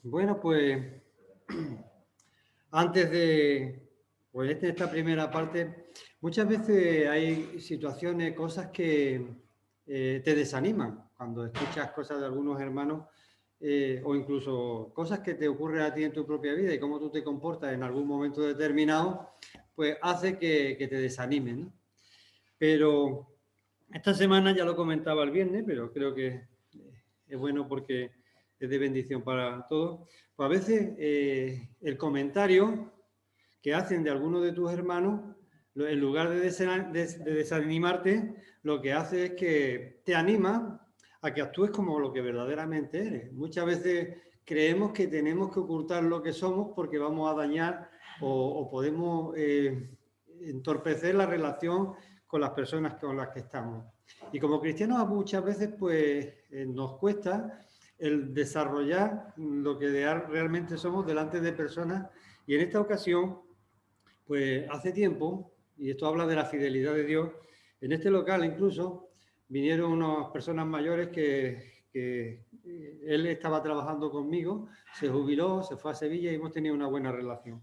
Bueno, pues antes de, pues esta primera parte, muchas veces hay situaciones, cosas que te desaniman cuando escuchas cosas de algunos hermanos o incluso cosas que te ocurren a ti en tu propia vida y cómo tú te comportas en algún momento determinado, pues hace que te desanimen, ¿no? Pero esta semana ya lo comentaba el viernes, pero creo que es bueno porque es de bendición para todos. Pues a veces el comentario que hacen de algunos de tus hermanos, en lugar de desanimarte, lo que hace es que te anima a que actúes como lo que verdaderamente eres. Muchas veces creemos que tenemos que ocultar lo que somos porque vamos a dañar o podemos entorpecer la relación con las personas con las que estamos. Y como cristianos muchas veces pues nos cuesta el desarrollar lo que realmente somos delante de personas, y en esta ocasión pues hace tiempo, y esto habla de la fidelidad de Dios, en este local incluso vinieron unas personas mayores que él estaba trabajando conmigo, se jubiló, se fue a Sevilla y hemos tenido una buena relación.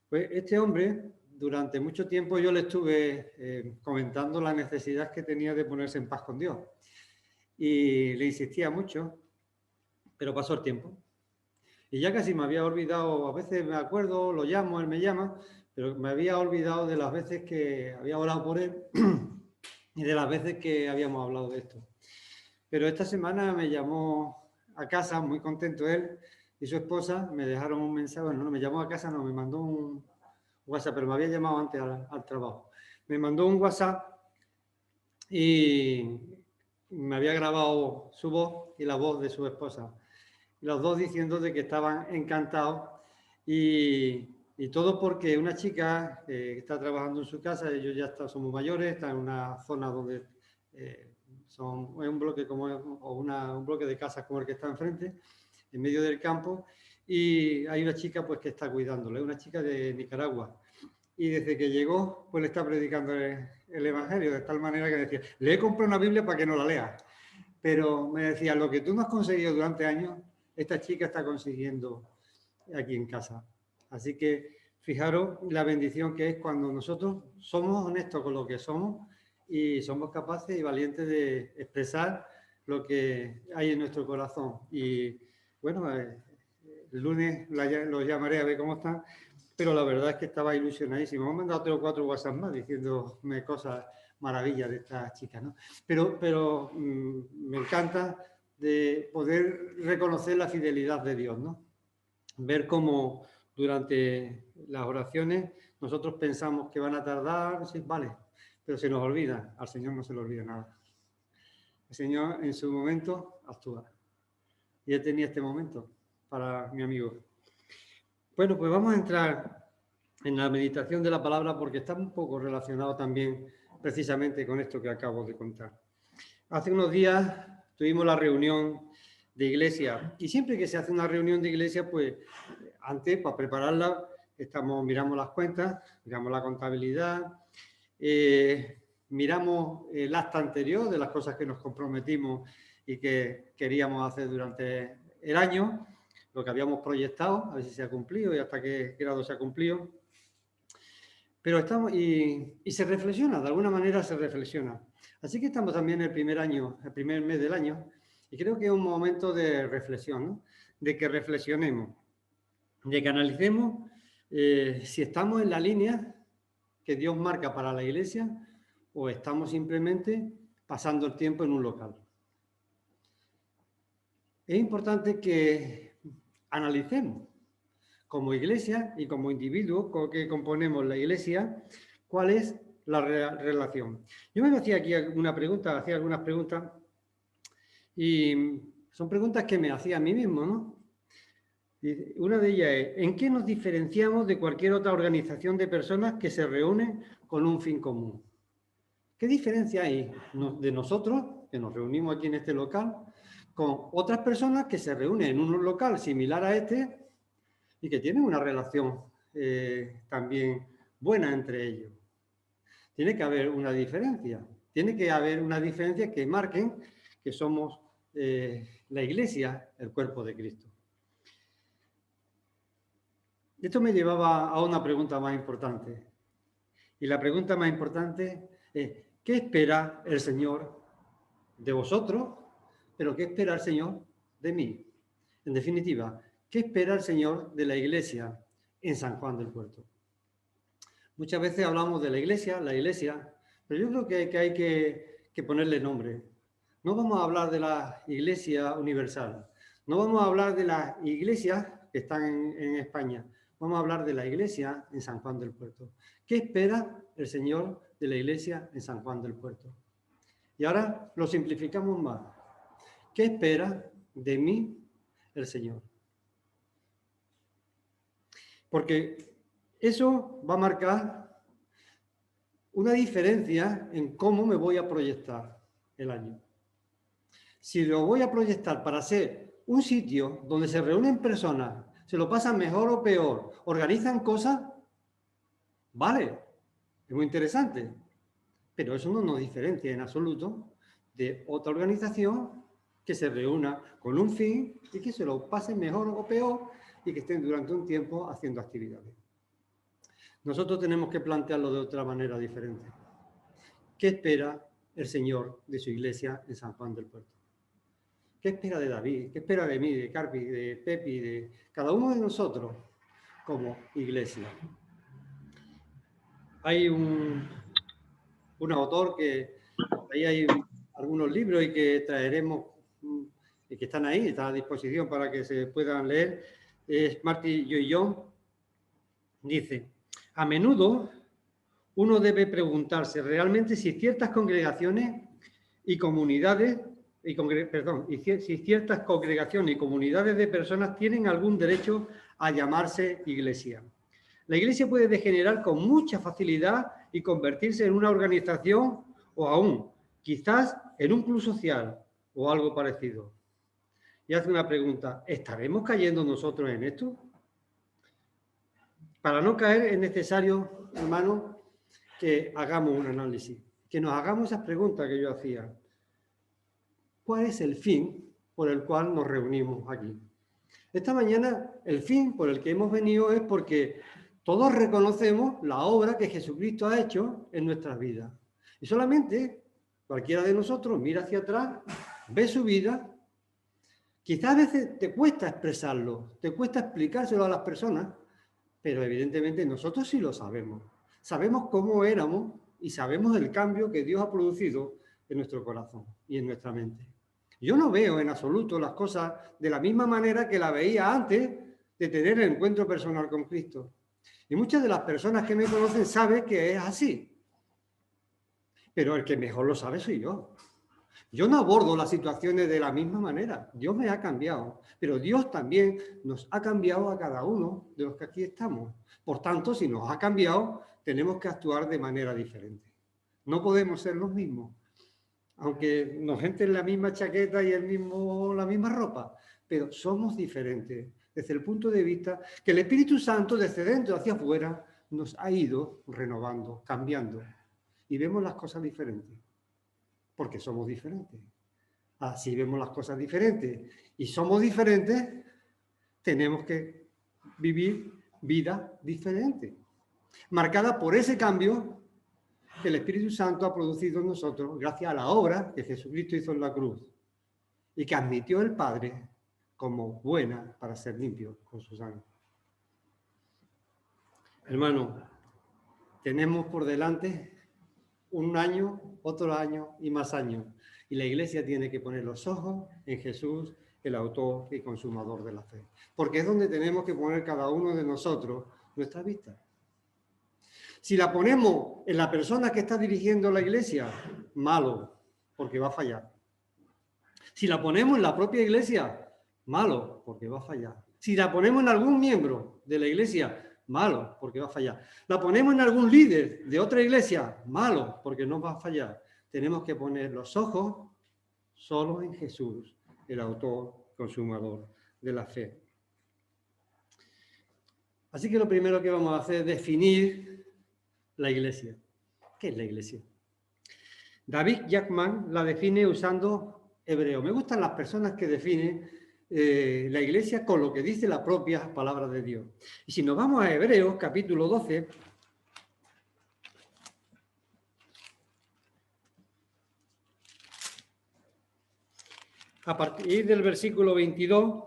Pues este hombre, durante mucho tiempo yo le estuve comentando la necesidad que tenía de ponerse en paz con Dios. Y le insistía mucho, pero pasó el tiempo. Y ya casi me había olvidado, a veces me acuerdo, lo llamo, él me llama, pero me había olvidado de las veces que había orado por él y de las veces que habíamos hablado de esto. Pero esta semana me llamó a casa, muy contento él y su esposa, me dejaron un mensaje, bueno, no me llamó a casa, no, me mandó un WhatsApp, pero me había llamado antes al trabajo. Me mandó un WhatsApp y me había grabado su voz y la voz de su esposa. Los dos diciendo de que estaban encantados y todo porque una chica que está trabajando en su casa, ellos ya somos mayores, están en una zona donde es un bloque un bloque de casas como el que está enfrente, en medio del campo, y hay una chica pues que está cuidándole, una chica de Nicaragua. Y desde que llegó, pues le está predicando el Evangelio, de tal manera que decía, le he comprado una Biblia para que no la lea. Pero me decía, lo que tú no has conseguido durante años, esta chica está consiguiendo aquí en casa. Así que fijaros la bendición que es cuando nosotros somos honestos con lo que somos y somos capaces y valientes de expresar lo que hay en nuestro corazón. Y bueno, el lunes los llamaré a ver cómo están, pero la verdad es que estaba ilusionadísimo. Me han mandado 3 o 4 WhatsApp más diciéndome cosas maravillas de esta chica, ¿no? Pero me encanta de poder reconocer la fidelidad de Dios, ¿no? Ver cómo durante las oraciones nosotros pensamos que van a tardar, sí, vale, pero se nos olvida, al Señor no se le olvida nada. El Señor en su momento actúa. Y él tenía este momento para mi amigo. Bueno, pues vamos a entrar en la meditación de la palabra porque está un poco relacionado también precisamente con esto que acabo de contar. Hace unos días tuvimos la reunión de iglesia y siempre que se hace una reunión de iglesia, pues antes, para prepararla, miramos las cuentas, miramos la contabilidad, miramos el acta anterior de las cosas que nos comprometimos y que queríamos hacer durante el año, lo que habíamos proyectado, a ver si se ha cumplido y hasta qué grado se ha cumplido. Pero estamos, y se reflexiona, de alguna manera se reflexiona. Así que estamos también en el primer mes del año, y creo que es un momento de reflexión, ¿no? De que reflexionemos, de que analicemos si estamos en la línea que Dios marca para la iglesia o estamos simplemente pasando el tiempo en un local. Es importante que analicemos como iglesia y como individuo con que componemos la iglesia, ¿cuál es la relación? Yo me hacía aquí hacía algunas preguntas y son preguntas que me hacía a mí mismo, ¿no? Y una de ellas es, ¿en qué nos diferenciamos de cualquier otra organización de personas que se reúnen con un fin común? ¿Qué diferencia hay de nosotros, que nos reunimos aquí en este local, con otras personas que se reúnen en un local similar a este y que tienen una relación también buena entre ellos? Tiene que haber una diferencia. Tiene que haber una diferencia que marquen que somos la iglesia, el cuerpo de Cristo. Esto me llevaba a una pregunta más importante. Y la pregunta más importante es, ¿qué espera el Señor de vosotros? Pero ¿qué espera el Señor de mí? En definitiva, ¿qué espera el Señor de la Iglesia en San Juan del Puerto? Muchas veces hablamos de la Iglesia, pero yo creo que hay que ponerle nombre. No vamos a hablar de la Iglesia universal, no vamos a hablar de las iglesias que están en España, vamos a hablar de la Iglesia en San Juan del Puerto. ¿Qué espera el Señor de la Iglesia en San Juan del Puerto? Y ahora lo simplificamos más. ¿Qué espera de mí el Señor? Porque eso va a marcar una diferencia en cómo me voy a proyectar el año. Si lo voy a proyectar para ser un sitio donde se reúnen personas, se lo pasan mejor o peor, organizan cosas, vale, es muy interesante, pero eso no nos diferencia en absoluto de otra organización que se reúna con un fin y que se lo pasen mejor o peor y que estén durante un tiempo haciendo actividades. Nosotros tenemos que plantearlo de otra manera diferente. ¿Qué espera el Señor de su iglesia en San Juan del Puerto? ¿Qué espera de David? ¿Qué espera de mí, de Carpi, de Pepi, de cada uno de nosotros como iglesia? Hay un autor que ahí hay algunos libros y que traeremos y que están ahí, están a disposición para que se puedan leer. Es Marty Lloyd-Jones. Dice, a menudo uno debe preguntarse realmente si ciertas congregaciones y comunidades si ciertas congregaciones y comunidades de personas tienen algún derecho a llamarse iglesia. La iglesia puede degenerar con mucha facilidad y convertirse en una organización o aún, quizás, en un club social o algo parecido. Y hace una pregunta, ¿estaremos cayendo nosotros en esto? Para no caer es necesario, hermano, que hagamos un análisis, que nos hagamos esas preguntas que yo hacía. ¿Cuál es el fin por el cual nos reunimos aquí? Esta mañana el fin por el que hemos venido es porque todos reconocemos la obra que Jesucristo ha hecho en nuestras vidas. Y solamente cualquiera de nosotros mira hacia atrás, ve su vida. Quizás a veces te cuesta expresarlo, te cuesta explicárselo a las personas, pero evidentemente nosotros sí lo sabemos. Sabemos cómo éramos y sabemos el cambio que Dios ha producido en nuestro corazón y en nuestra mente. Yo no veo en absoluto las cosas de la misma manera que la veía antes de tener el encuentro personal con Cristo. Y muchas de las personas que me conocen saben que es así. Pero el que mejor lo sabe soy yo. Yo no abordo las situaciones de la misma manera. Dios me ha cambiado, pero Dios también nos ha cambiado a cada uno de los que aquí estamos. Por tanto, si nos ha cambiado, tenemos que actuar de manera diferente. No podemos ser los mismos, aunque nos entren la misma chaqueta y la misma ropa, pero somos diferentes desde el punto de vista que el Espíritu Santo desde dentro hacia afuera nos ha ido renovando, cambiando, y vemos las cosas diferentes. Porque somos diferentes. Así vemos las cosas diferentes y somos diferentes, tenemos que vivir vida diferente, marcada por ese cambio que el Espíritu Santo ha producido en nosotros gracias a la obra que Jesucristo hizo en la cruz y que admitió el Padre como buena para ser limpio con su sangre. Hermano, tenemos por delante un año, otro año y más años. Y la Iglesia tiene que poner los ojos en Jesús, el autor y consumador de la fe. Porque es donde tenemos que poner cada uno de nosotros nuestra vista. Si la ponemos en la persona que está dirigiendo la Iglesia, malo, porque va a fallar. Si la ponemos en la propia Iglesia, malo, porque va a fallar. Si la ponemos en algún miembro de la Iglesia, malo, porque va a fallar. La ponemos en algún líder de otra iglesia, malo, porque no va a fallar. Tenemos que poner los ojos solo en Jesús, el autor, consumador de la fe. Así que lo primero que vamos a hacer es definir la iglesia. ¿Qué es la iglesia? David Jackman la define usando hebreo. Me gustan las personas que definen la Iglesia con lo que dice la propia palabra de Dios. Y si nos vamos a Hebreos, capítulo 12, a partir del versículo 22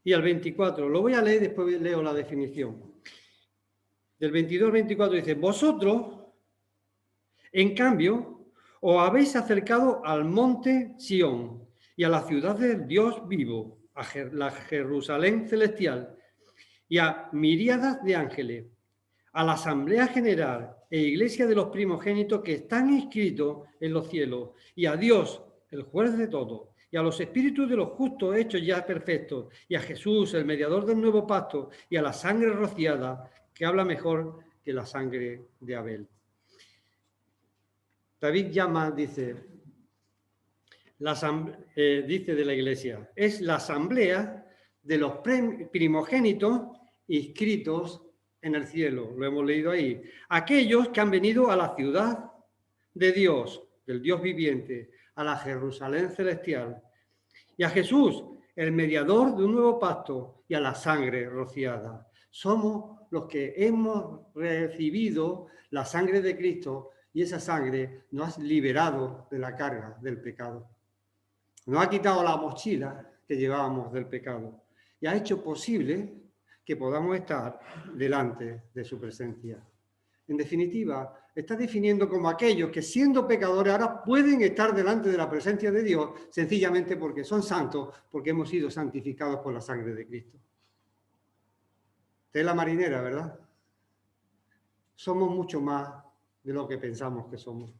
y al 24, lo voy a leer y después leo la definición. Del 22 al 24 dice, vosotros, en cambio, os habéis acercado al monte Sión y a la ciudad del Dios vivo, a la Jerusalén celestial y a miríadas de ángeles, a la asamblea general e iglesia de los primogénitos que están inscritos en los cielos, y a Dios, el juez de todo, y a los espíritus de los justos hechos ya perfectos, y a Jesús, el mediador del nuevo pacto, y a la sangre rociada, que habla mejor que la sangre de Abel. David llama, dice de la iglesia, es la asamblea de los primogénitos inscritos en el cielo, lo hemos leído ahí. Aquellos que han venido a la ciudad de Dios, del Dios viviente, a la Jerusalén celestial, y a Jesús, el mediador de un nuevo pacto, y a la sangre rociada. Somos los que hemos recibido la sangre de Cristo, y esa sangre nos ha liberado de la carga del pecado. Nos ha quitado la mochila que llevábamos del pecado y ha hecho posible que podamos estar delante de su presencia. En definitiva, está definiendo como aquellos que siendo pecadores ahora pueden estar delante de la presencia de Dios sencillamente porque son santos, porque hemos sido santificados por la sangre de Cristo. Tela marinera, ¿verdad? Somos mucho más de lo que pensamos que somos.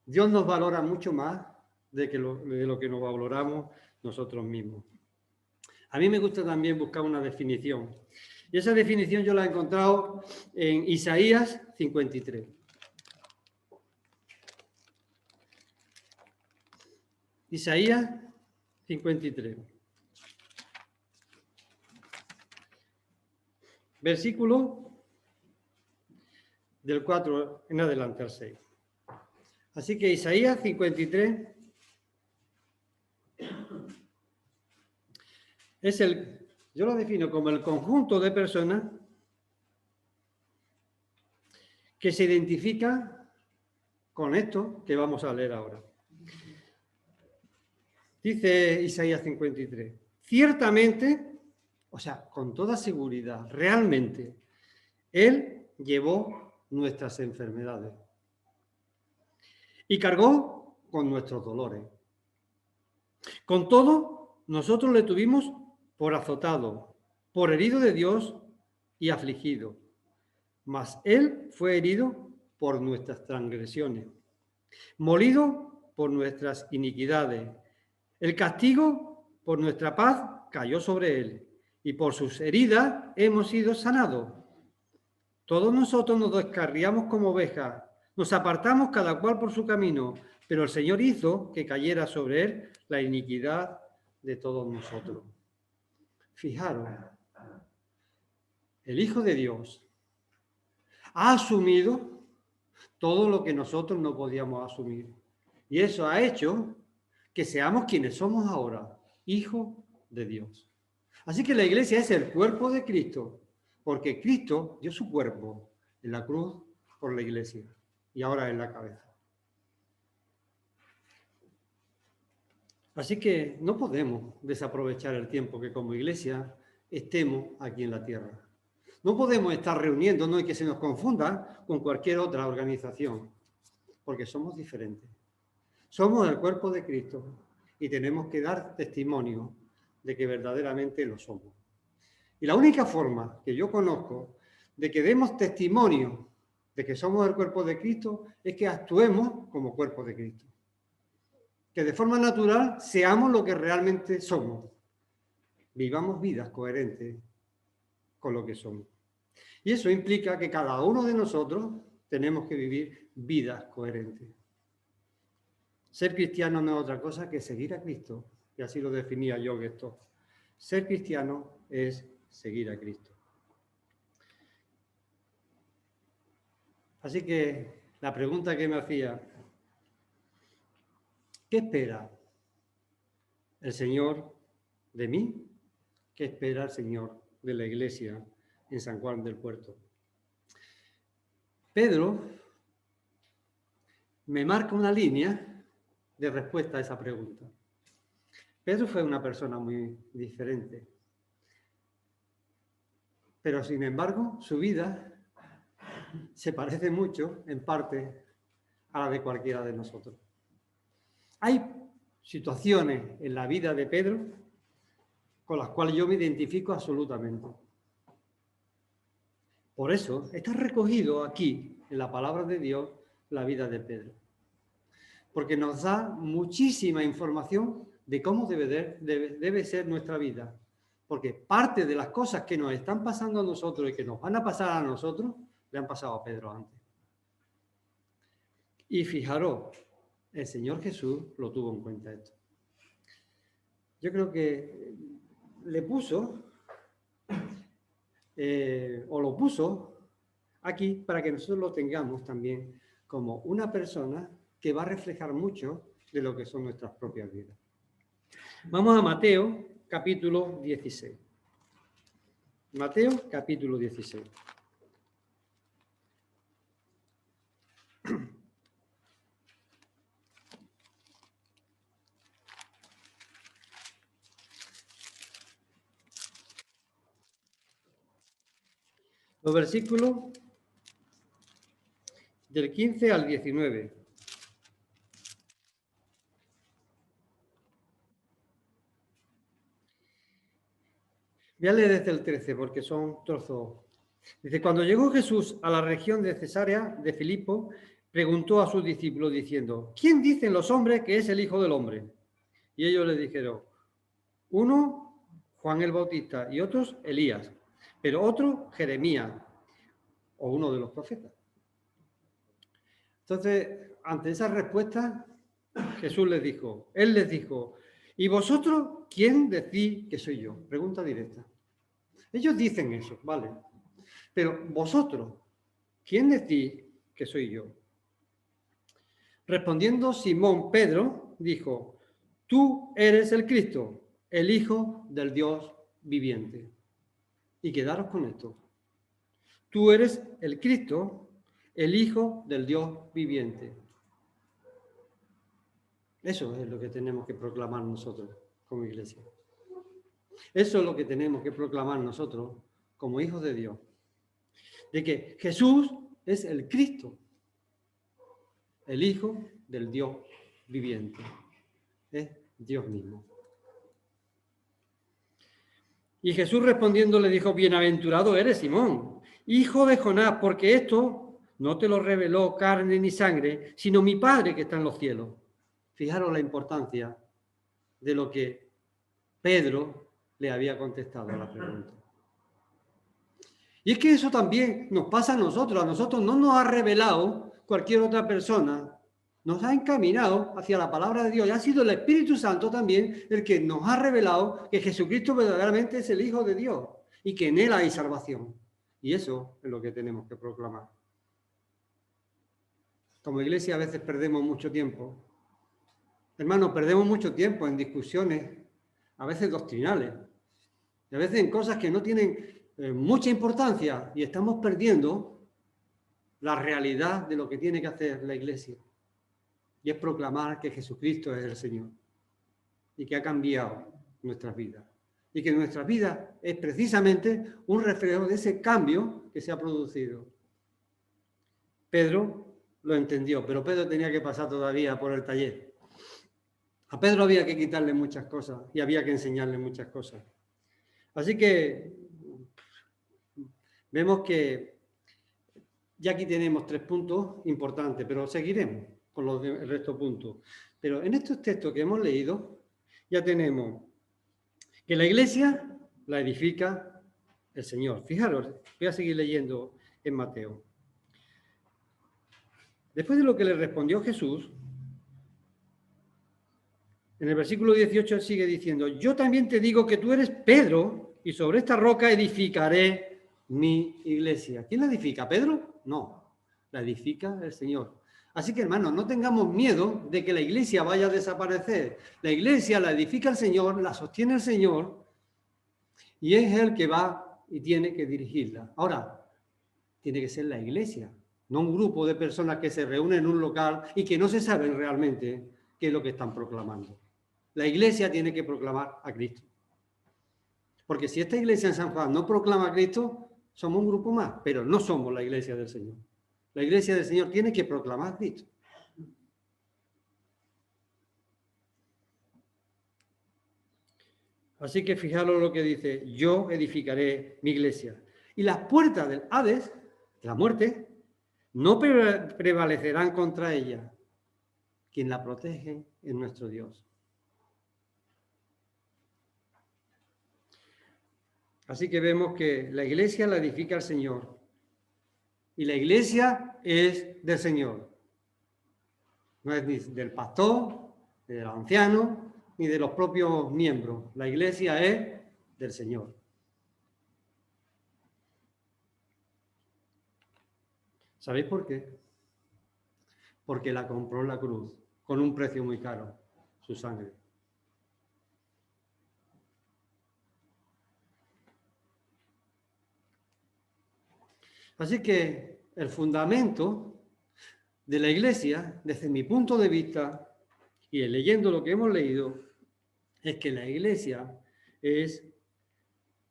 Dios nos valora mucho más de lo que nos valoramos nosotros mismos. A mí me gusta también buscar una definición. Y esa definición yo la he encontrado en Isaías 53. Isaías 53. Versículo del 4 en adelante al 6. Así que Isaías 53 yo lo defino como el conjunto de personas que se identifican con esto que vamos a leer ahora. Dice Isaías 53, ciertamente, o sea, con toda seguridad, realmente, Él llevó nuestras enfermedades y cargó con nuestros dolores. Con todo, nosotros le tuvimos por azotado, por herido de Dios y afligido. Mas Él fue herido por nuestras transgresiones, molido por nuestras iniquidades. El castigo por nuestra paz cayó sobre Él, y por sus heridas hemos sido sanados. Todos nosotros nos descarriamos como ovejas, nos apartamos cada cual por su camino, pero el Señor hizo que cayera sobre Él la iniquidad de todos nosotros. Fijaros, el Hijo de Dios ha asumido todo lo que nosotros no podíamos asumir. Y eso ha hecho que seamos quienes somos ahora, hijos de Dios. Así que la iglesia es el cuerpo de Cristo, porque Cristo dio su cuerpo en la cruz por la iglesia y ahora en la cabeza. Así que no podemos desaprovechar el tiempo que como iglesia estemos aquí en la tierra. No podemos estar reuniéndonos y que se nos confunda con cualquier otra organización, porque somos diferentes. Somos el cuerpo de Cristo y tenemos que dar testimonio de que verdaderamente lo somos. Y la única forma que yo conozco de que demos testimonio de que somos el cuerpo de Cristo es que actuemos como cuerpo de Cristo. Que de forma natural seamos lo que realmente somos. Vivamos vidas coherentes con lo que somos. Y eso implica que cada uno de nosotros tenemos que vivir vidas coherentes. Ser cristiano no es otra cosa que seguir a Cristo, y así lo definía John Stott. Ser cristiano es seguir a Cristo. Así que la pregunta que me hacía, ¿Qué espera el Señor de mí? ¿Qué espera el Señor de la iglesia en San Juan del Puerto? Pedro me marca una línea de respuesta a esa pregunta. Pedro fue una persona muy diferente, pero sin embargo su vida se parece mucho, en parte, a la de cualquiera de nosotros. Hay situaciones en la vida de Pedro con las cuales yo me identifico absolutamente. Por eso está recogido aquí, en la palabra de Dios, la vida de Pedro. Porque nos da muchísima información de cómo debe ser nuestra vida. Porque parte de las cosas que nos están pasando a nosotros y que nos van a pasar a nosotros, le han pasado a Pedro antes. Y fijaros, el Señor Jesús lo tuvo en cuenta esto. Yo creo que le puso, o lo puso aquí para que nosotros lo tengamos también como una persona que va a reflejar mucho de lo que son nuestras propias vidas. Vamos a Mateo, capítulo 16. Mateo, capítulo 16. Los versículos del 15 al 19. Voy a leer desde el 13 porque son trozos. Dice, cuando llegó Jesús a la región de Cesarea de Filipo, preguntó a sus discípulos diciendo, ¿quién dicen los hombres que es el Hijo del Hombre? Y ellos le dijeron, uno, Juan el Bautista, y otros, Elías, pero otro, Jeremías, o uno de los profetas. Entonces, ante esa respuesta, Jesús les dijo, él les dijo, ¿y vosotros quién decís que soy yo? Pregunta directa. Ellos dicen eso, ¿vale? Pero vosotros, ¿quién decís que soy yo? Respondiendo Simón Pedro, dijo, tú eres el Cristo, el Hijo del Dios viviente. Y quedaros con esto. Tú eres el Cristo, el Hijo del Dios viviente. Eso es lo que tenemos que proclamar nosotros como iglesia. Eso es lo que tenemos que proclamar nosotros como hijos de Dios. De que Jesús es el Cristo, el Hijo del Dios viviente. Es Dios mismo. Y Jesús respondiendo le dijo, bienaventurado eres, Simón, hijo de Jonás, porque esto no te lo reveló carne ni sangre, sino mi Padre que está en los cielos. Fijaros la importancia de lo que Pedro le había contestado a la pregunta. Y es que eso también nos pasa a nosotros no nos ha revelado cualquier otra persona, nos ha encaminado hacia la palabra de Dios y ha sido el Espíritu Santo también el que nos ha revelado que Jesucristo verdaderamente es el Hijo de Dios y que en Él hay salvación. Y eso es lo que tenemos que proclamar. Como iglesia a veces perdemos mucho tiempo. Hermanos, perdemos mucho tiempo en discusiones, a veces doctrinales, y a veces en cosas que no tienen mucha importancia y estamos perdiendo la realidad de lo que tiene que hacer la iglesia. Y es proclamar que Jesucristo es el Señor y que ha cambiado nuestras vidas. Y que nuestra vida es precisamente un reflejo de ese cambio que se ha producido. Pedro lo entendió, pero Pedro tenía que pasar todavía por el taller. A Pedro había que quitarle muchas cosas y había que enseñarle muchas cosas. Así que vemos que ya aquí tenemos 3 puntos importantes, pero seguiremos con los el resto de puntos. Pero en estos textos que hemos leído, ya tenemos que la iglesia la edifica el Señor. Fijaros, voy a seguir leyendo en Mateo. Después de lo que le respondió Jesús, en el versículo 18 sigue diciendo, yo también te digo que tú eres Pedro y sobre esta roca edificaré mi iglesia. ¿Quién la edifica? ¿Pedro? No, la edifica el Señor. Así que, hermanos, no tengamos miedo de que la iglesia vaya a desaparecer. La iglesia la edifica el Señor, la sostiene el Señor, y es Él que va y tiene que dirigirla. Ahora, tiene que ser la iglesia, no un grupo de personas que se reúnen en un local y que no se saben realmente qué es lo que están proclamando. La iglesia tiene que proclamar a Cristo. Porque si esta iglesia en San Juan no proclama a Cristo, somos un grupo más, pero no somos la iglesia del Señor. La iglesia del Señor tiene que proclamar a Cristo. Así que fijaros lo que dice, yo edificaré mi iglesia. Y las puertas del Hades, de la muerte, no prevalecerán contra ella. Quien la protege es nuestro Dios. Así que vemos que la iglesia la edifica el Señor. Y la iglesia es del Señor. No es ni del pastor, ni del anciano, ni de los propios miembros. La iglesia es del Señor. ¿Sabéis por qué? Porque la compró en la cruz, con un precio muy caro, su sangre. Así que el fundamento de la iglesia, desde mi punto de vista, y leyendo lo que hemos leído, es que la iglesia es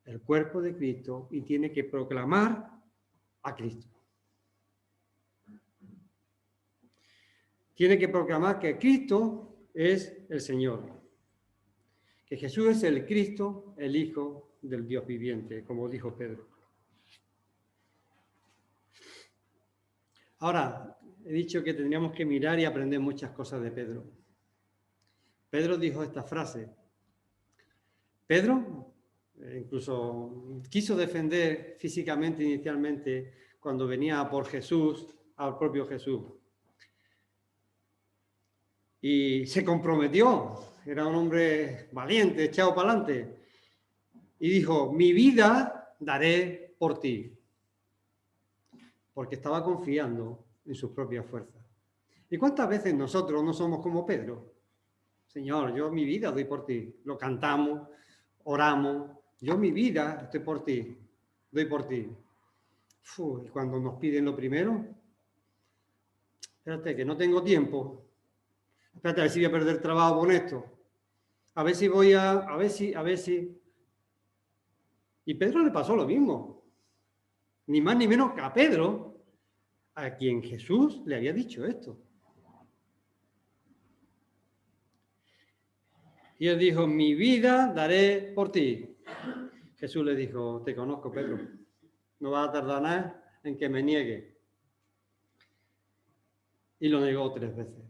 el cuerpo de Cristo y tiene que proclamar a Cristo. Tiene que proclamar que Cristo es el Señor, que Jesús es el Cristo, el Hijo del Dios viviente, como dijo Pedro. Ahora, he dicho que tendríamos que mirar y aprender muchas cosas de Pedro. Pedro dijo esta frase. Pedro incluso quiso defender físicamente inicialmente cuando venía por Jesús, al propio Jesús. Y se comprometió, era un hombre valiente, echado para adelante. Y dijo, mi vida daré por ti. Porque estaba confiando en sus propias fuerzas. ¿Y cuántas veces nosotros no somos como Pedro? Señor, yo mi vida doy por ti. Lo cantamos, oramos. Yo mi vida estoy por ti, doy por ti. Y cuando nos piden lo primero, espérate, que no tengo tiempo. Espérate, a ver si voy a perder trabajo con esto. A ver si voy a ver si. Y Pedro le pasó lo mismo. Ni más ni menos que a Pedro, a quien Jesús le había dicho esto. Y él dijo, mi vida daré por ti. Jesús le dijo, te conozco, Pedro. No vas a tardar nada en que me niegue. Y lo negó 3 veces.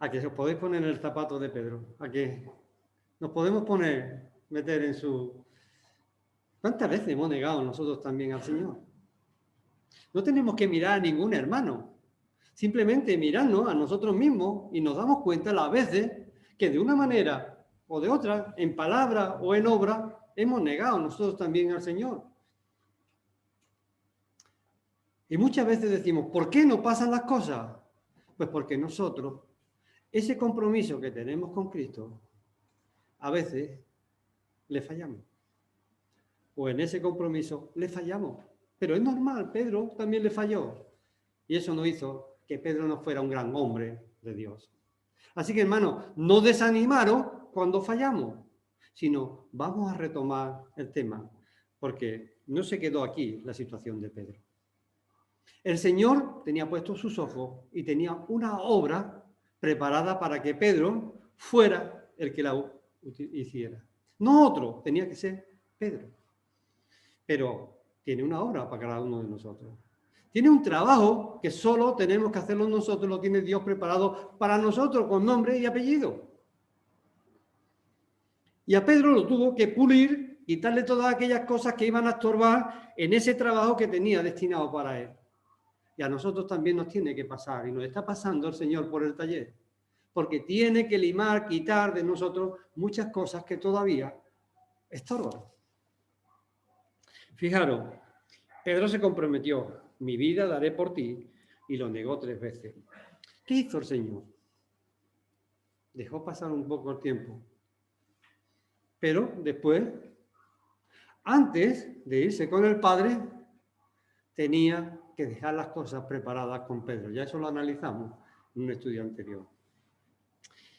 A que os podéis poner en el zapato de Pedro. A que nos podemos meter en su... ¿Cuántas veces hemos negado nosotros también al Señor? No tenemos que mirar a ningún hermano. Simplemente mirarnos a nosotros mismos y nos damos cuenta las veces que de una manera o de otra, en palabra o en obra, hemos negado nosotros también al Señor. Y muchas veces decimos, ¿por qué no pasan las cosas? Pues porque nosotros, ese compromiso que tenemos con Cristo, a veces le fallamos. O en ese compromiso le fallamos. Pero es normal, Pedro también le falló. Y eso no hizo que Pedro no fuera un gran hombre de Dios. Así que, hermanos, no desanimaros cuando fallamos, sino vamos a retomar el tema, porque no se quedó aquí la situación de Pedro. El Señor tenía puestos sus ojos y tenía una obra preparada para que Pedro fuera el que la hiciera. No otro, tenía que ser Pedro. Pero tiene una obra para cada uno de nosotros. Tiene un trabajo que solo tenemos que hacerlo nosotros, lo tiene Dios preparado para nosotros con nombre y apellido. Y a Pedro lo tuvo que pulir, quitarle todas aquellas cosas que iban a estorbar en ese trabajo que tenía destinado para él. Y a nosotros también nos tiene que pasar, y nos está pasando el Señor por el taller, porque tiene que limar, quitar de nosotros muchas cosas que todavía estorban. Fijaros, Pedro se comprometió, mi vida daré por ti, y lo negó 3 veces. ¿Qué hizo el Señor? Dejó pasar un poco el tiempo. Pero después, antes de irse con el Padre, tenía que dejar las cosas preparadas con Pedro. Ya eso lo analizamos en un estudio anterior.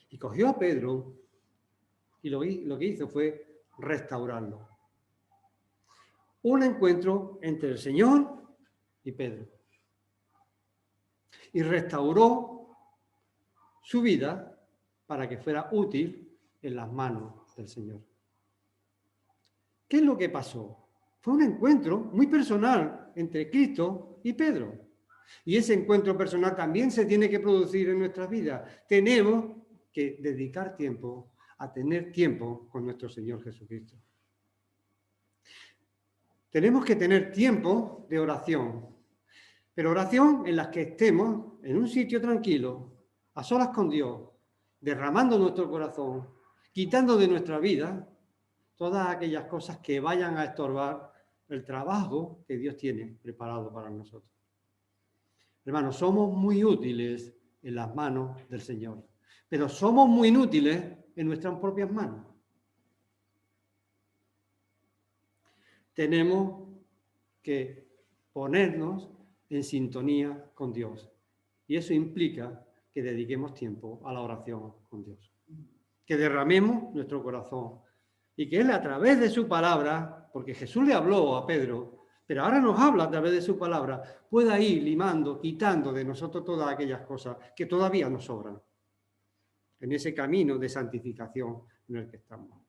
Y cogió a Pedro y lo que hizo fue restaurarlo. Un encuentro entre el Señor y Pedro. Y restauró su vida para que fuera útil en las manos del Señor. ¿Qué es lo que pasó? Fue un encuentro muy personal entre Cristo y Pedro. Y ese encuentro personal también se tiene que producir en nuestras vidas. Tenemos que dedicar tiempo a tener tiempo con nuestro Señor Jesucristo. Tenemos que tener tiempo de oración, pero oración en la que estemos en un sitio tranquilo, a solas con Dios, derramando nuestro corazón, quitando de nuestra vida todas aquellas cosas que vayan a estorbar el trabajo que Dios tiene preparado para nosotros. Hermanos, somos muy útiles en las manos del Señor, pero somos muy inútiles en nuestras propias manos. Tenemos que ponernos en sintonía con Dios. Y eso implica que dediquemos tiempo a la oración con Dios. Que derramemos nuestro corazón. Y que Él, a través de su palabra, porque Jesús le habló a Pedro, pero ahora nos habla a través de su palabra, pueda ir limando, quitando de nosotros todas aquellas cosas que todavía nos sobran en ese camino de santificación en el que estamos.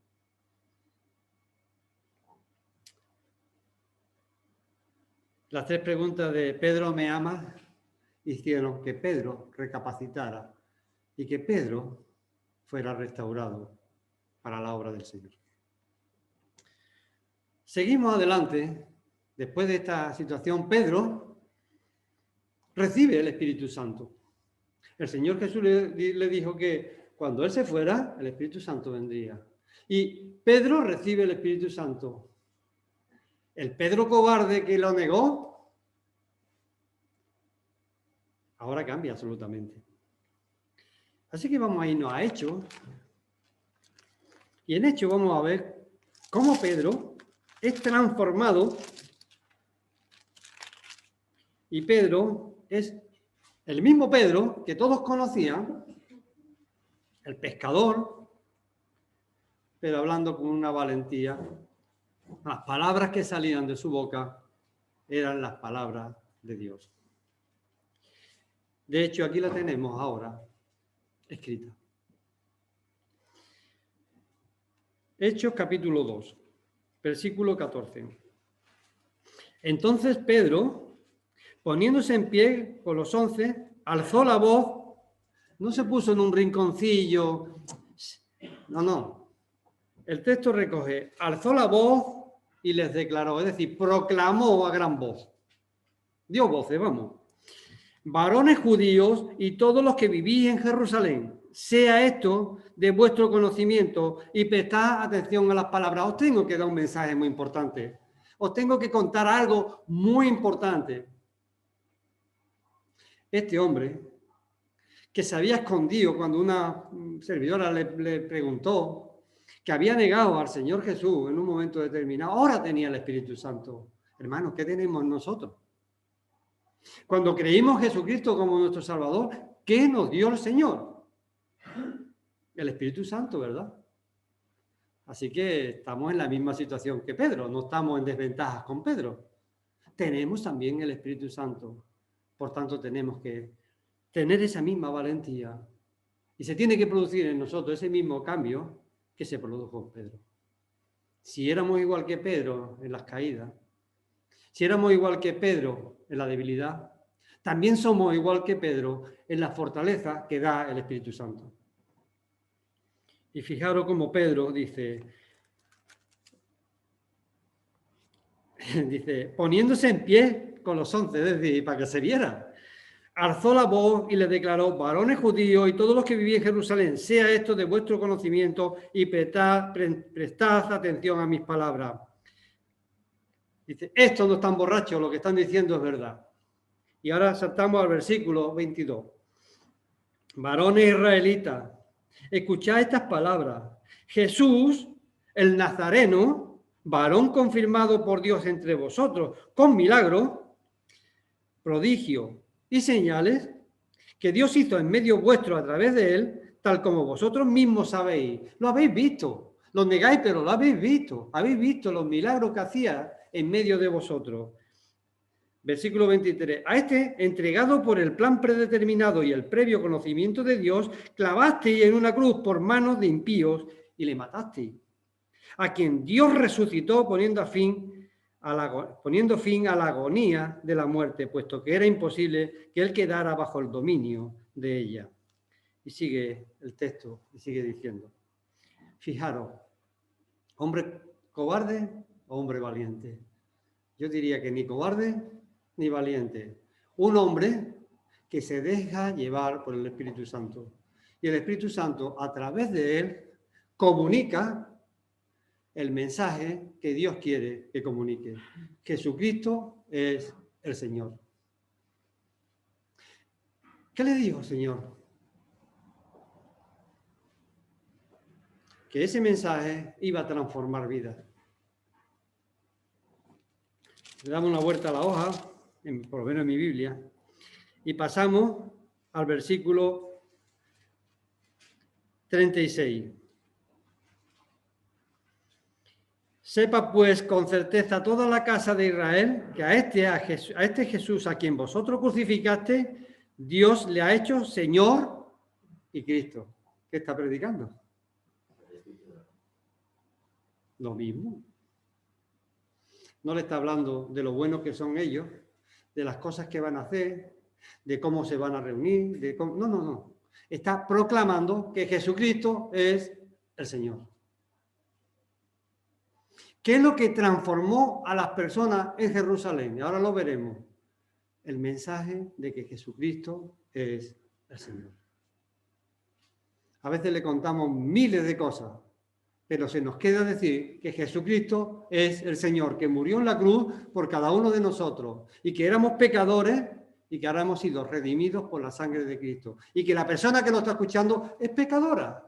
Las 3 preguntas de Pedro, ¿me amas?, hicieron que Pedro recapacitara y que Pedro fuera restaurado para la obra del Señor. Seguimos adelante. Después de esta situación, Pedro recibe el Espíritu Santo. El Señor Jesús le dijo que cuando Él se fuera, el Espíritu Santo vendría. Y Pedro recibe el Espíritu Santo. El Pedro cobarde que lo negó, ahora cambia absolutamente. Así que vamos a irnos a Hechos. Y en Hechos vamos a ver cómo Pedro es transformado. Y Pedro es el mismo Pedro que todos conocían, el pescador, pero hablando con una valentía. Las palabras que salían de su boca eran las palabras de Dios. De hecho, aquí la tenemos ahora escrita. Hechos capítulo 2, versículo 14. Entonces Pedro, poniéndose en pie con los 11, alzó la voz, no se puso en un rinconcillo, no. El texto recoge, alzó la voz y les declaró, es decir, proclamó a gran voz. Dio voces, vamos. Varones judíos y todos los que vivís en Jerusalén, sea esto de vuestro conocimiento y prestad atención a las palabras. Os tengo que dar un mensaje muy importante. Os tengo que contar algo muy importante. Este hombre, que se había escondido cuando una servidora le preguntó, que había negado al Señor Jesús en un momento determinado, ahora tenía el Espíritu Santo. Hermanos, ¿qué tenemos nosotros? Cuando creímos Jesucristo como nuestro Salvador, ¿qué nos dio el Señor? El Espíritu Santo, ¿verdad? Así que estamos en la misma situación que Pedro, no estamos en desventajas con Pedro. Tenemos también el Espíritu Santo, por tanto tenemos que tener esa misma valentía y se tiene que producir en nosotros ese mismo cambio que se produjo en Pedro. Si éramos igual que Pedro en las caídas, si éramos igual que Pedro en la debilidad, también somos igual que Pedro en la fortaleza que da el Espíritu Santo. Y fijaros cómo Pedro dice, poniéndose en pie con los 11, es decir, para que se viera. Alzó la voz y le declaró, varones judíos y todos los que vivís en Jerusalén, sea esto de vuestro conocimiento y prestad atención a mis palabras. Dice, estos no están borrachos, lo que están diciendo es verdad. Y ahora saltamos al versículo 22. Varones israelitas, escuchad estas palabras. Jesús, el Nazareno, varón confirmado por Dios entre vosotros, con milagros, prodigios y señales que Dios hizo en medio vuestro a través de él, tal como vosotros mismos sabéis. Lo habéis visto, lo negáis, pero lo habéis visto. Habéis visto los milagros que hacía en medio de vosotros. Versículo 23. A este, entregado por el plan predeterminado y el previo conocimiento de Dios, clavasteis en una cruz por manos de impíos y le matasteis. A quien Dios resucitó poniendo fin a la agonía de la muerte, puesto que era imposible que él quedara bajo el dominio de ella. Y sigue el texto, y sigue diciendo, fijaros, ¿hombre cobarde o hombre valiente? Yo diría que ni cobarde ni valiente. Un hombre que se deja llevar por el Espíritu Santo. Y el Espíritu Santo, a través de él, comunica el mensaje que Dios quiere que comunique. Jesucristo es el Señor. ¿Qué le dijo, Señor? Que ese mensaje iba a transformar vidas. Le damos una vuelta a la hoja, por lo menos en mi Biblia, y pasamos al versículo 36. Sepa pues con certeza toda la casa de Israel que a este Jesús a quien vosotros crucificaste, Dios le ha hecho Señor y Cristo. ¿Qué está predicando? Lo mismo. No le está hablando de lo buenos que son ellos, de las cosas que van a hacer, de cómo se van a reunir, de cómo... No. Está proclamando que Jesucristo es el Señor. ¿Qué es lo que transformó a las personas en Jerusalén? Y ahora lo veremos. El mensaje de que Jesucristo es el Señor. A veces le contamos miles de cosas, pero se nos queda decir que Jesucristo es el Señor, que murió en la cruz por cada uno de nosotros y que éramos pecadores y que ahora hemos sido redimidos por la sangre de Cristo. Y que la persona que lo está escuchando es pecadora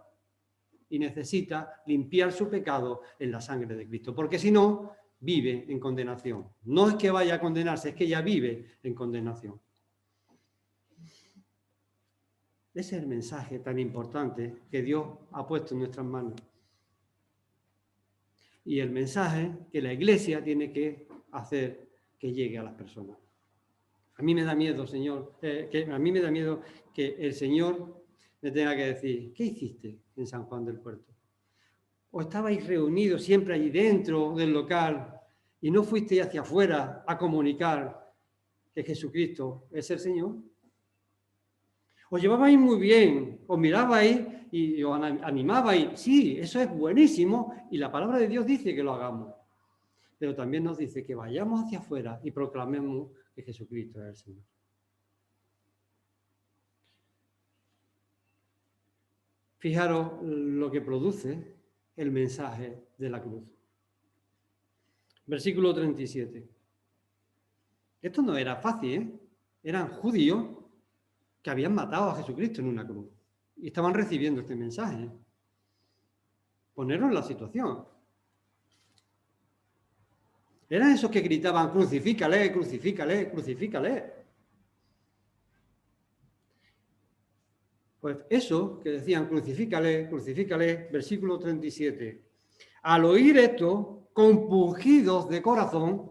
y necesita limpiar su pecado en la sangre de Cristo, porque si no, vive en condenación. No es que vaya a condenarse, es que ya vive en condenación. Ese es el mensaje tan importante que Dios ha puesto en nuestras manos. Y el mensaje que la Iglesia tiene que hacer que llegue a las personas. A mí me da miedo, Señor, a mí me da miedo que el Señor me tenga que decir, ¿qué hiciste en San Juan del Puerto? ¿O estabais reunidos siempre allí dentro del local y no fuisteis hacia afuera a comunicar que Jesucristo es el Señor? Os llevabais muy bien, os mirabais y os animabais. Sí, eso es buenísimo y la palabra de Dios dice que lo hagamos. Pero también nos dice que vayamos hacia afuera y proclamemos que Jesucristo es el Señor. Fijaros lo que produce el mensaje de la cruz. Versículo 37. Esto no era fácil, ¿eh? Eran judíos que habían matado a Jesucristo en una cruz y estaban recibiendo este mensaje. Poneros en la situación. Eran esos que gritaban, crucifícale, crucifícale, crucifícale. Pues eso que decían, crucifícale, crucifícale, versículo 37. Al oír esto, compungidos de corazón,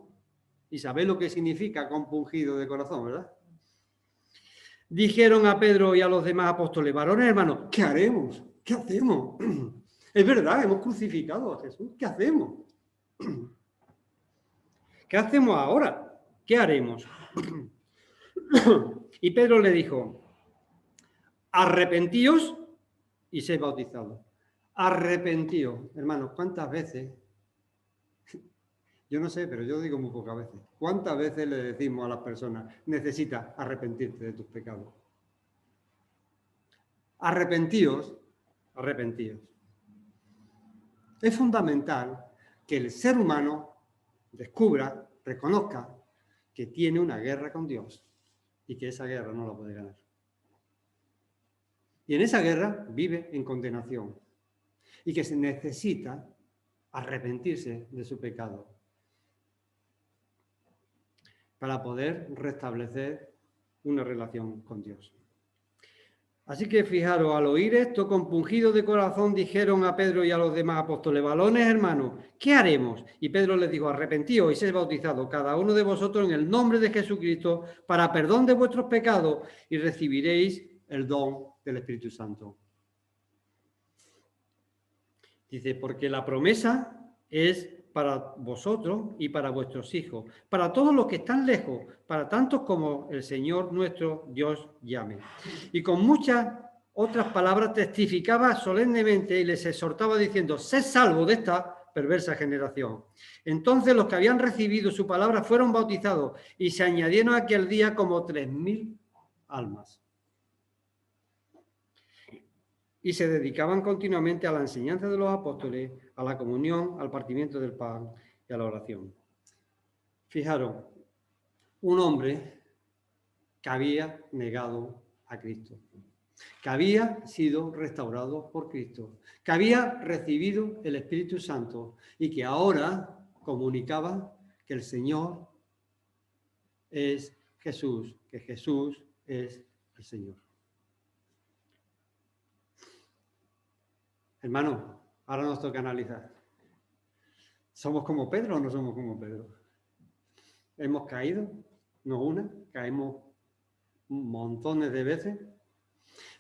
y sabéis lo que significa compungido de corazón, ¿verdad? Dijeron a Pedro y a los demás apóstoles, varones hermanos, ¿qué haremos? ¿Qué hacemos? Es verdad, hemos crucificado a Jesús, ¿qué hacemos? ¿Qué hacemos ahora? ¿Qué haremos? Y Pedro le dijo, arrepentíos y sed bautizados. Arrepentíos. Hermanos, ¿cuántas veces? Yo no sé, pero yo digo muy pocas veces. ¿Cuántas veces le decimos a las personas, necesitas arrepentirte de tus pecados? Arrepentíos, arrepentíos. Es fundamental que el ser humano descubra, reconozca que tiene una guerra con Dios y que esa guerra no la puede ganar. Y en esa guerra vive en condenación y que se necesita arrepentirse de su pecado para poder restablecer una relación con Dios. Así que fijaros, al oír esto, compungidos de corazón, dijeron a Pedro y a los demás apóstoles: varones hermanos, ¿qué haremos? Y Pedro les dijo: arrepentíos y sed bautizados, cada uno de vosotros, en el nombre de Jesucristo, para perdón de vuestros pecados, y recibiréis el don del Espíritu Santo. Dice, porque la promesa es para vosotros y para vuestros hijos, para todos los que están lejos, para tantos como el Señor nuestro Dios llame. Y con muchas otras palabras testificaba solemnemente y les exhortaba diciendo: sed salvos de esta perversa generación. Entonces los que habían recibido su palabra fueron bautizados y se añadieron aquel día como 3.000 almas. Y se dedicaban continuamente a la enseñanza de los apóstoles, a la comunión, al partimiento del pan y a la oración. Fijaros, un hombre que había negado a Cristo, que había sido restaurado por Cristo, que había recibido el Espíritu Santo y que ahora comunicaba que el Señor es Jesús, que Jesús es el Señor. Hermano, ahora nos toca analizar. ¿Somos como Pedro o no somos como Pedro? ¿Hemos caído? No una, caemos montones de veces.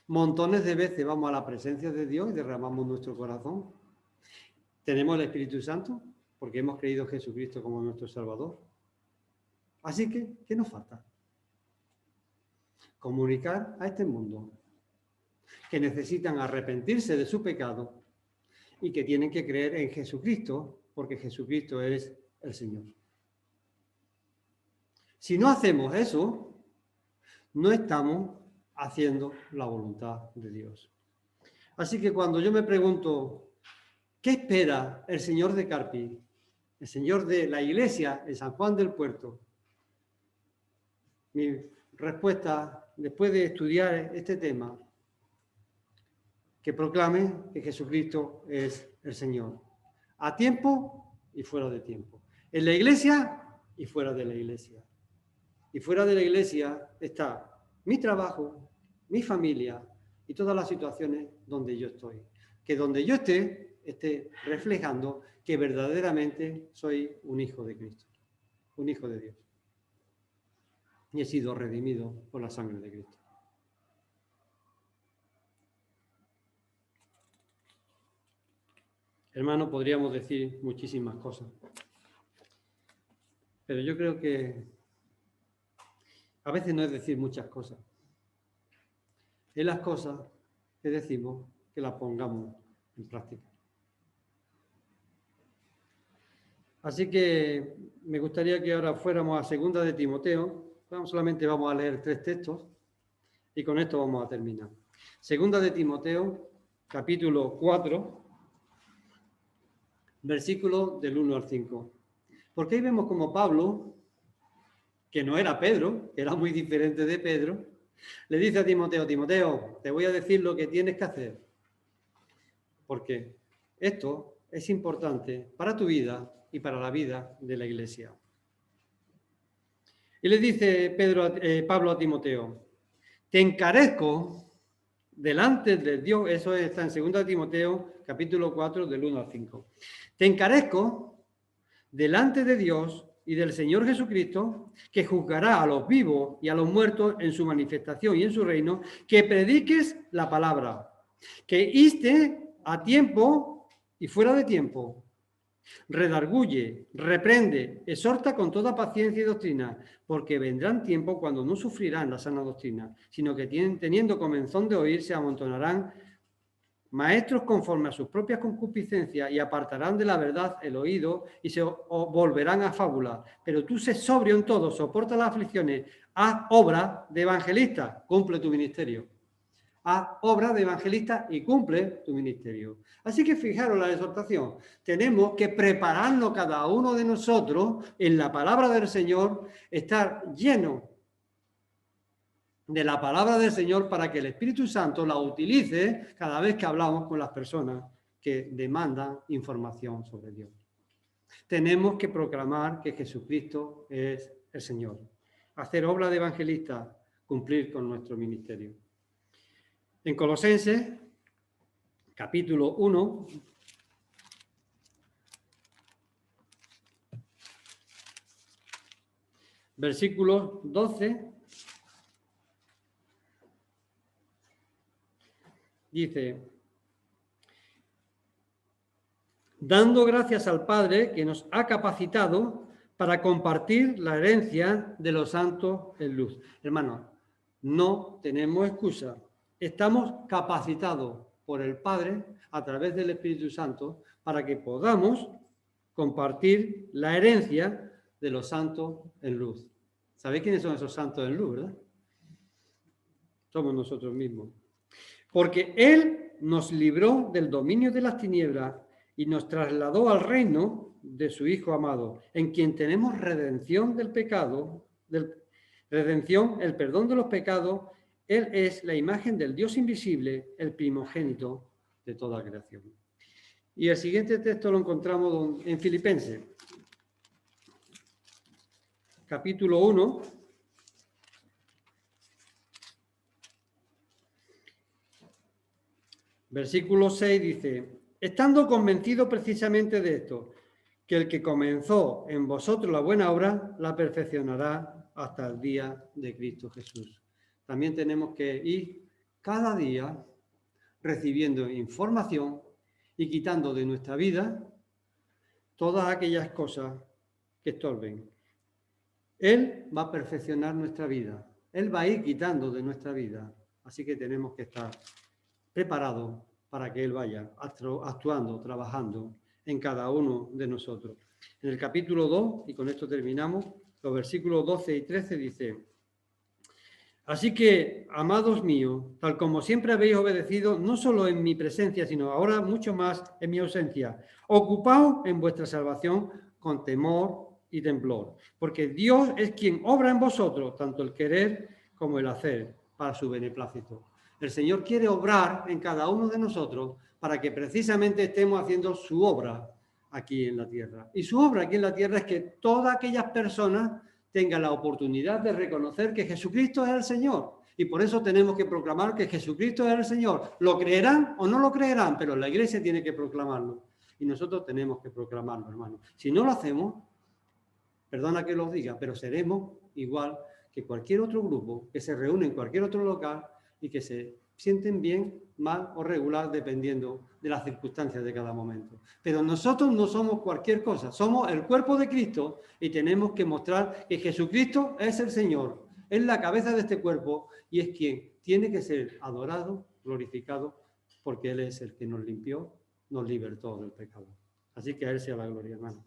Montones de veces vamos a la presencia de Dios y derramamos nuestro corazón. ¿Tenemos el Espíritu Santo? Porque hemos creído en Jesucristo como nuestro Salvador. Así que, ¿qué nos falta? Comunicar a este mundo que necesitan arrepentirse de su pecado y que tienen que creer en Jesucristo, porque Jesucristo es el Señor. Si no hacemos eso, no estamos haciendo la voluntad de Dios. Así que cuando yo me pregunto, ¿qué espera el Señor de Carpi, el Señor de la Iglesia en San Juan del Puerto? Mi respuesta, después de estudiar este tema, que proclame que Jesucristo es el Señor, a tiempo y fuera de tiempo, en la Iglesia y fuera de la Iglesia. Y fuera de la Iglesia está mi trabajo, mi familia y todas las situaciones donde yo estoy. Que donde yo esté reflejando que verdaderamente soy un hijo de Cristo, un hijo de Dios. Y he sido redimido por la sangre de Cristo. Hermano, podríamos decir muchísimas cosas, pero yo creo que a veces no es decir muchas cosas. Es las cosas que decimos que las pongamos en práctica. Así que me gustaría que ahora fuéramos a 2 de Timoteo. Solamente vamos a leer 3 textos y con esto vamos a terminar. 2 de Timoteo, capítulo 4, versículos del 1 al 5. Porque ahí vemos como Pablo, que no era Pedro, que era muy diferente de Pedro, le dice a Timoteo: Timoteo, te voy a decir lo que tienes que hacer, porque esto es importante para tu vida y para la vida de la Iglesia. Y le dice Pablo a Timoteo: te encarezco delante de Dios, eso está en 2 Timoteo, capítulo 4, del 1 al 5. Te encarezco delante de Dios y del Señor Jesucristo, que juzgará a los vivos y a los muertos en su manifestación y en su reino, que prediques la palabra, que inste a tiempo y fuera de tiempo, redarguye, reprende, exhorta con toda paciencia y doctrina, porque vendrán tiempos cuando no sufrirán la sana doctrina, sino que teniendo comezón de oír, se amontonarán maestros conforme a sus propias concupiscencias y apartarán de la verdad el oído y se volverán a fábulas. Pero tú sé sobrio en todo, soporta las aflicciones, haz obra de evangelista, cumple tu ministerio. haz obra de evangelista y cumple tu ministerio. Así que fijaros la exhortación. Tenemos que prepararnos cada uno de nosotros en la palabra del Señor, estar llenos de la palabra del Señor para que el Espíritu Santo la utilice cada vez que hablamos con las personas que demandan información sobre Dios. Tenemos que proclamar que Jesucristo es el Señor, hacer obra de evangelista, cumplir con nuestro ministerio. En Colosenses, capítulo 1, versículos 12, dice: dando gracias al Padre que nos ha capacitado para compartir la herencia de los santos en luz. Hermanos, no tenemos excusa. Estamos capacitados por el Padre a través del Espíritu Santo para que podamos compartir la herencia de los santos en luz. ¿Sabéis quiénes son esos santos en luz, verdad? Somos nosotros mismos. Porque Él nos libró del dominio de las tinieblas y nos trasladó al reino de su Hijo amado, en quien tenemos redención del pecado, redención, el perdón de los pecados. Él es la imagen del Dios invisible, el primogénito de toda creación. Y el siguiente texto lo encontramos en Filipenses, capítulo 1, versículo 6 dice: estando convencido precisamente de esto, que el que comenzó en vosotros la buena obra, la perfeccionará hasta el día de Cristo Jesús. También tenemos que ir cada día recibiendo información y quitando de nuestra vida todas aquellas cosas que estorben. Él va a perfeccionar nuestra vida. Él va a ir quitando de nuestra vida. Así que tenemos que estar preparados para que Él vaya actuando, trabajando en cada uno de nosotros. En el capítulo 2, y con esto terminamos, los versículos 12 y 13 dice: así que, amados míos, tal como siempre habéis obedecido, no solo en mi presencia, sino ahora mucho más en mi ausencia, ocupaos en vuestra salvación con temor y temblor, porque Dios es quien obra en vosotros, tanto el querer como el hacer, para su beneplácito. El Señor quiere obrar en cada uno de nosotros para que precisamente estemos haciendo su obra aquí en la tierra. Y su obra aquí en la tierra es que todas aquellas personas tengan la oportunidad de reconocer que Jesucristo es el Señor. Y por eso tenemos que proclamar que Jesucristo es el Señor. ¿Lo creerán o no lo creerán? Pero la Iglesia tiene que proclamarlo. Y nosotros tenemos que proclamarlo, hermano. Si no lo hacemos, perdona que lo diga, pero seremos igual que cualquier otro grupo que se reúne en cualquier otro local y que se sienten bien, mal o regular dependiendo de las circunstancias de cada momento. Pero nosotros no somos cualquier cosa, somos el cuerpo de Cristo y tenemos que mostrar que Jesucristo es el Señor, es la cabeza de este cuerpo y es quien tiene que ser adorado, glorificado, porque Él es el que nos limpió, nos libertó del pecado. Así que a Él sea la gloria, hermano.